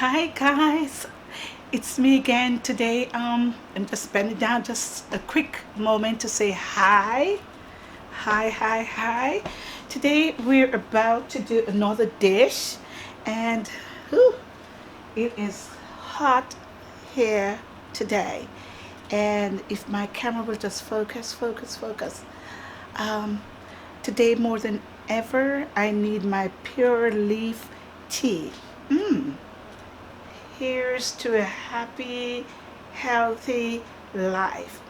Hi guys, it's me again today. I'm just bending down just a quick moment to say hi. Hi. Today we're about to do another dish and whew, it is hot here today. And if my camera will just focus. Um, Today more than ever I need my pure leaf tea. Mmm. Here's to a happy, healthy life.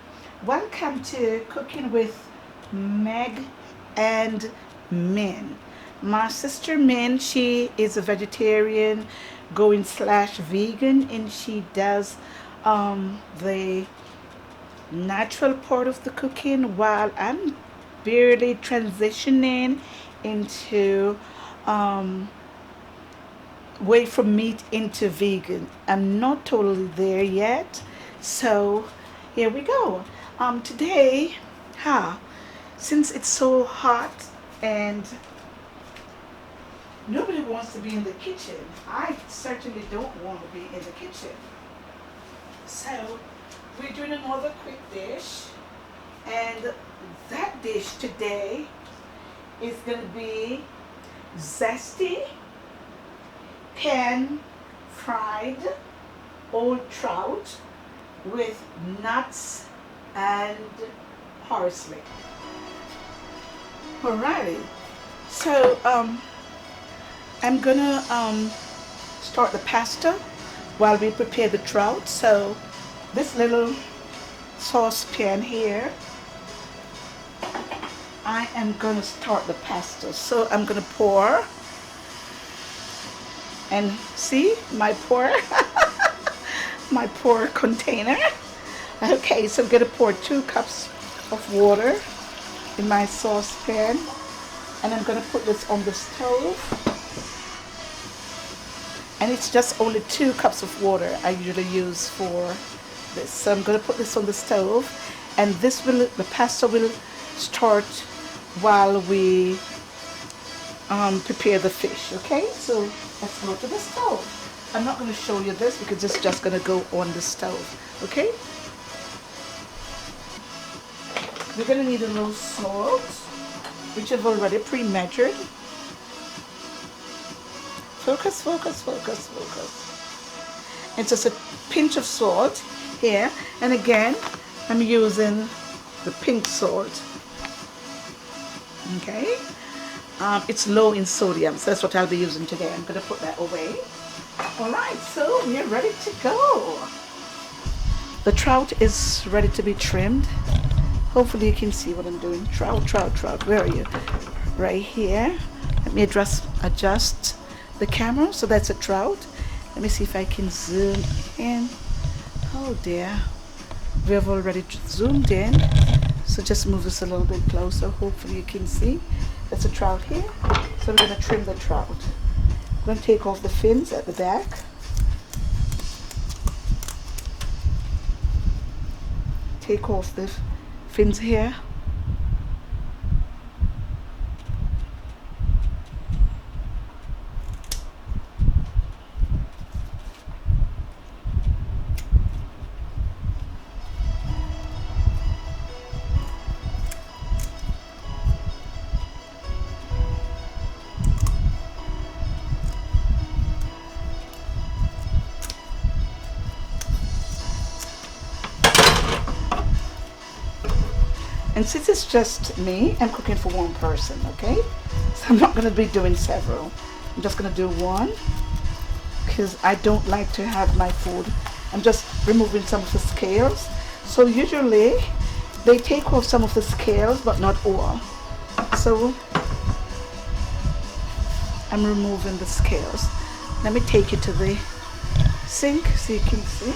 Welcome to Cooking with Meg and Min. My sister Min, she is a vegetarian going slash vegan, and she does the natural part of the cooking while I'm barely transitioning into um, way from meat into vegan. I'm not totally there yet. So here we go. Today, huh, since it's so hot and nobody wants to be in the kitchen, I certainly don't want to be in the kitchen. So we're doing another quick dish. And that dish today is going to be zesty pan fried old trout with nuts and parsley. Alrighty, so I'm gonna start the pasta while we prepare the trout. So this little saucepan here, I am gonna start the pasta. So I'm gonna pour. And see my pour my pour container. Okay, so I'm gonna pour 2 cups of water in my saucepan, and I'm gonna put this on the stove. And it's just only 2 cups of water I usually use for this. So I'm gonna put this on the stove, and the pasta will start while we prepare the fish. Okay, so let's go to the stove. I'm not going to show you this because it's just going to go on the stove. Okay, we're going to need a little salt, which I've already pre-measured. Focus. It's just a pinch of salt here, and again I'm using the pink salt. Okay, it's low in sodium, so that's what I'll be using today. I'm going to put that away. Alright, so we're ready to go. The trout is ready to be trimmed. Hopefully you can see what I'm doing. Trout, where are you? Right here. Let me adjust the camera. So that's a trout. Let me see if I can zoom in. Oh dear. We have already zoomed in. So just move this a little bit closer. Hopefully you can see. That's a trout here. So we're going to trim the trout. I'm going to take off the fins at the back. Take off the fins here. And since it's just me, I'm cooking for one person, okay? So I'm not going to be doing several. I'm just going to do one because I don't like to have my food. I'm just removing some of the scales. So usually they take off some of the scales, but not all. So I'm removing the scales. Let me take it to the sink so you can see.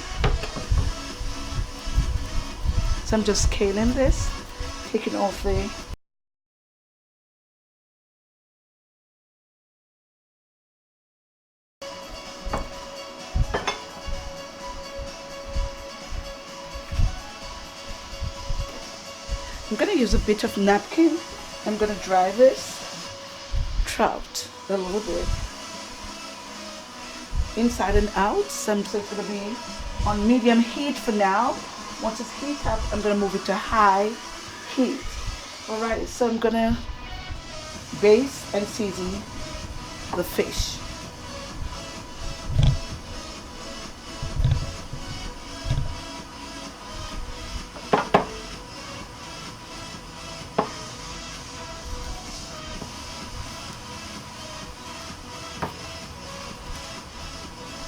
So I'm just scaling this. Taking off the I'm going to use a bit of napkin. I'm going to dry this trout a little bit. inside and out. So I'm just going to be on medium heat for now. Once it's heat up, I'm going to move it to high heat. Alright, so I'm going to baste and season the fish.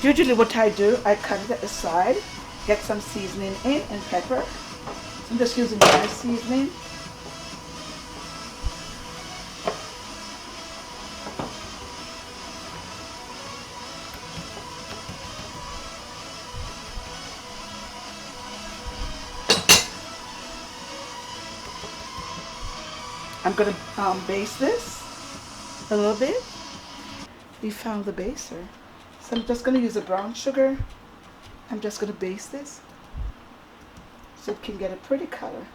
Usually what I do, I cut it aside, get some seasoning in and pepper. So I'm just using dry seasoning. I'm going to baste this a little bit. We found the baster. So I'm just going to use the brown sugar. I'm just going to baste this so it can get a pretty color.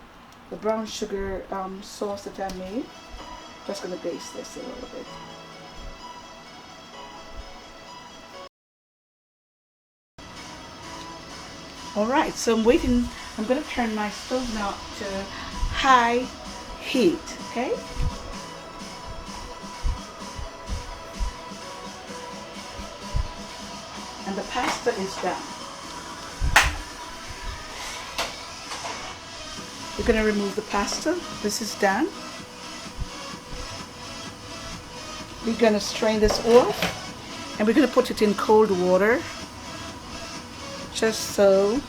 The brown sugar sauce that I made. Just going to baste this a little bit. Alright, so I'm waiting. I'm going to turn my stove now to high heat, okay? And the pasta is done. We're going to remove the pasta. This is done. We're going to strain this off and we're going to put it in cold water just so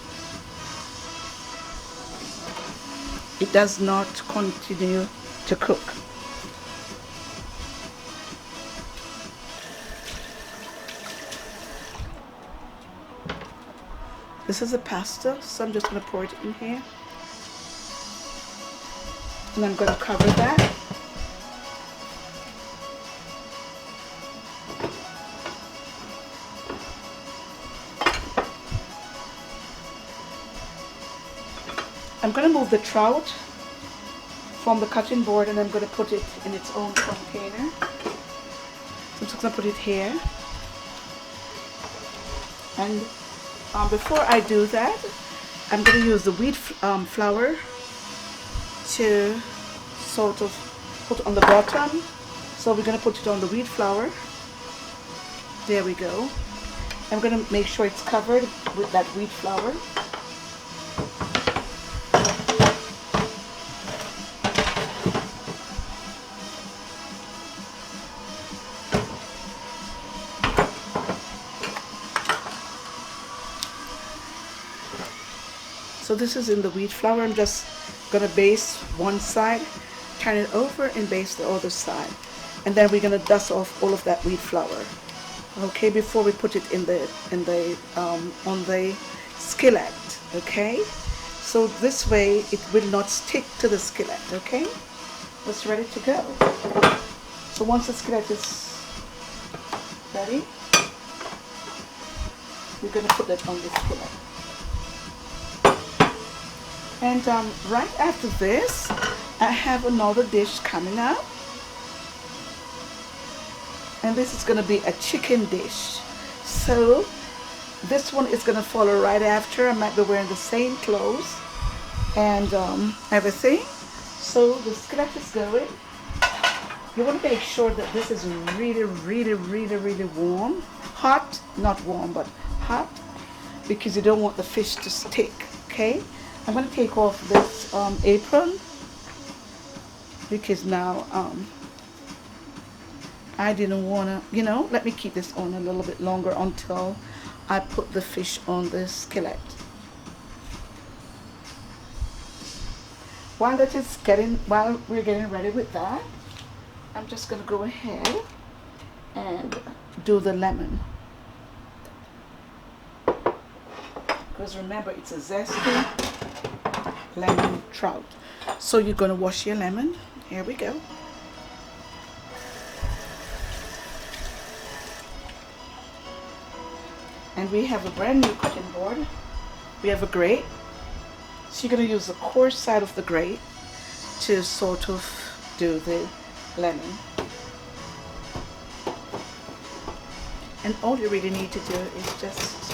it does not continue to cook. This is the pasta, so I'm just going to pour it in here. And I'm going to cover that. I'm going to move the trout from the cutting board and I'm going to put it in its own container. So I'm just going to put it here. And before I do that, I'm going to use the wheat flour to sort of put on the bottom. So we're going to put it on the wheat flour. There we go. I'm going to make sure it's covered with that wheat flour. So this is in the wheat flour. I'm just going to baste one side, turn it over and baste the other side. And then we're going to dust off all of that wheat flour. Okay, before we put it on the skillet, okay? So this way it will not stick to the skillet, okay? It's ready to go. So once the skillet is ready, we're going to put it on the skillet. And right after this, I have another dish coming up. And this is going to be a chicken dish. So this one is going to follow right after. I might be wearing the same clothes and everything. So the skillet is going. You want to make sure that this is really, really, really, really warm. Hot, not warm, but hot, because you don't want the fish to stick, okay? I'm going to take off this apron because now I didn't want to, let me keep this on a little bit longer until I put the fish on the skillet. While we're getting ready with that, I'm just going to go ahead and do the lemon. Because remember, it's a zesty lemon trout. So you're going to wash your lemon. Here we go. And we have a brand new cutting board. We have a grate. So you're going to use the coarse side of the grate to sort of do the lemon. And all you really need to do is just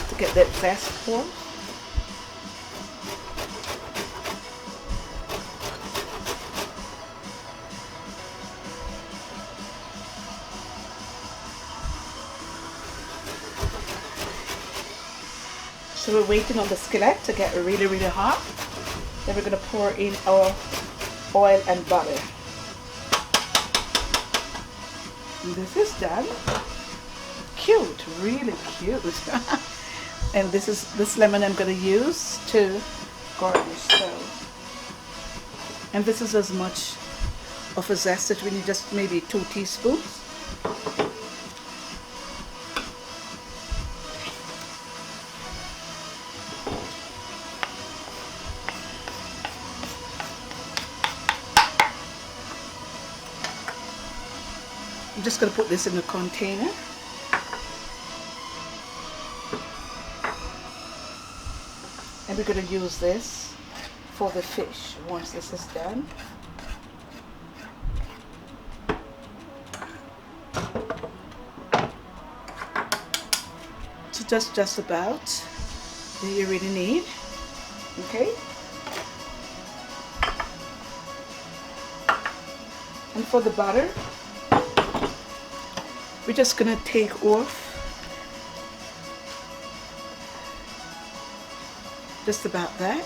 to get that zest off. So we're waiting on the skillet to get really, really hot. Then we're going to pour in our oil and butter. And this is done. Cute, really cute. And this lemon I'm going to use to garnish. So, and this is as much of a zest that we need, just maybe 2 teaspoons. I'm just going to put this in a container. And we're going to use this for the fish once this is done. So just about that you really need. Okay. And for the butter, we're just gonna take off just about that.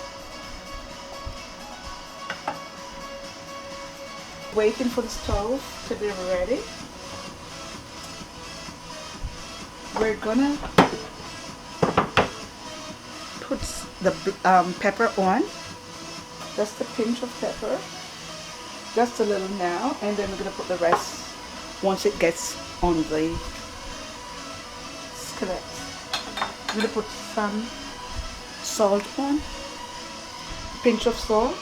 Waiting for the stove to be ready. We're gonna put the pepper on, just a pinch of pepper, just a little now, and then we're gonna put the rest once it gets on the skillet. I'm going to put some salt on, a pinch of salt,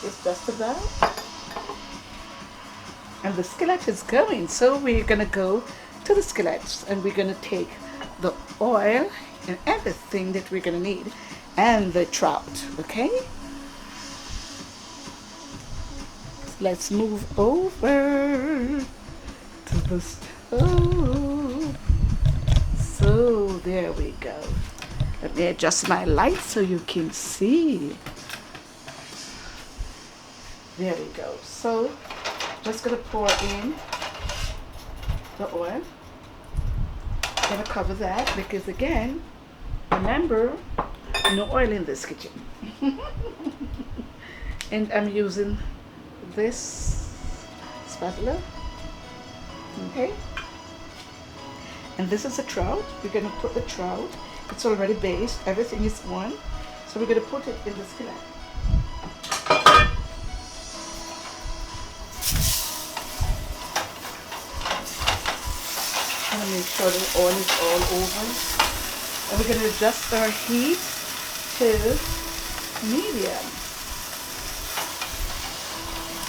it's just about. And the skillet is going, so we're going to go to the skillets and we're going to take the oil and everything that we're going to need and the trout, okay? Let's move over to the stove. So there we go. Let me adjust my light so you can see. There we go. So just gonna pour in the oil. Gonna cover that because again, remember, no oil in this kitchen. And I'm using this spatula, okay, and this is a trout. We're going to put the trout, it's already based, everything is on, so we're going to put it in the skillet. I'm going to make sure the oil is all over, and we're going to adjust our heat to medium.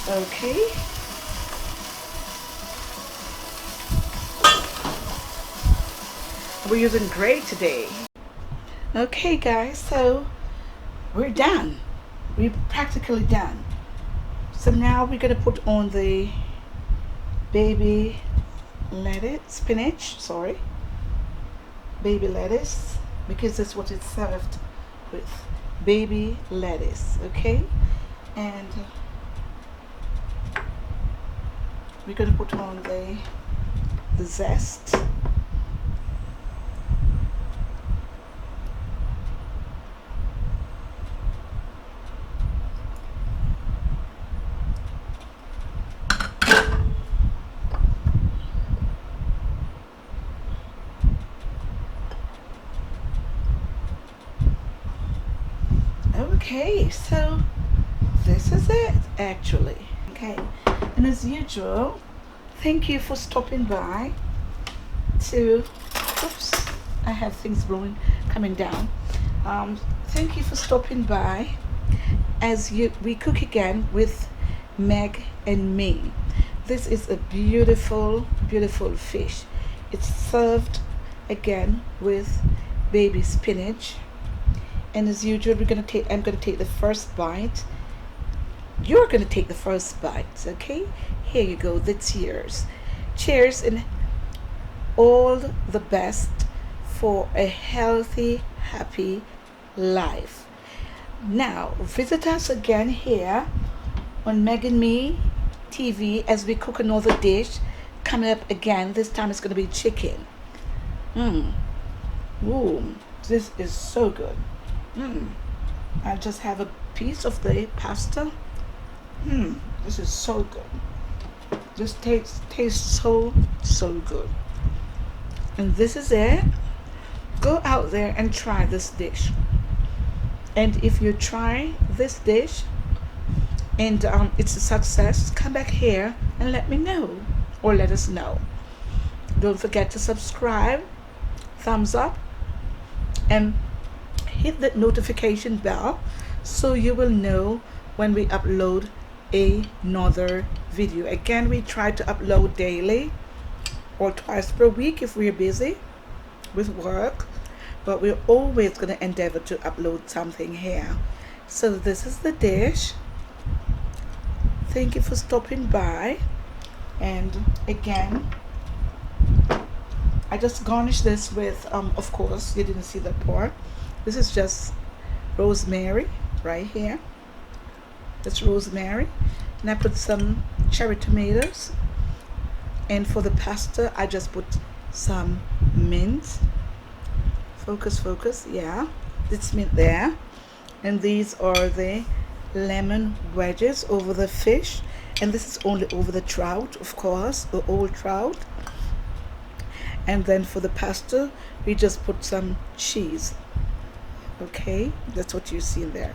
Okay. We're using gray today. Okay guys, so we're done. We're practically done. So now we're gonna put on the baby baby lettuce, because that's what it's served with, baby lettuce, okay? And we're going to put on the zest. Okay, so this is it actually. Okay, and as usual, thank you for stopping by to, oops, I have things coming down. Thank you for stopping by as we cook again with Meg and me. This is a beautiful, beautiful fish. It's served again with baby spinach. And as usual, I'm gonna take the first bite you're going to take the first bite, okay? Here you go, the cheers. Cheers and all the best for a healthy, happy life. Now, visit us again here on Megan Me TV as we cook another dish. Coming up again, this time it's going to be chicken. Ooh, this is so good. I just have a piece of the pasta. This is so good. This tastes so good. And this is it. Go out there and try this dish. And if you try this dish and it's a success, come back here and let me know, or let us know. Don't forget to subscribe, thumbs up, and hit that notification bell so you will know when we upload another video. Again, we try to upload daily or twice per week if we're busy with work, but we're always going to endeavor to upload something here. So this is the dish. Thank you for stopping by. And again, I just garnished this with of course you didn't see the part. This is just rosemary right here. That's rosemary. And I put some cherry tomatoes. And for the pasta, I just put some mint. Focus, yeah. It's mint there. And these are the lemon wedges over the fish. And this is only over the trout, of course, the old trout. And then for the pasta, we just put some cheese. Okay, that's what you see there.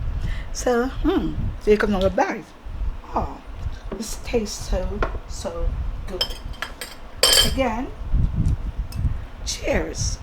So, take another bite. Oh, this tastes so good. Again, cheers.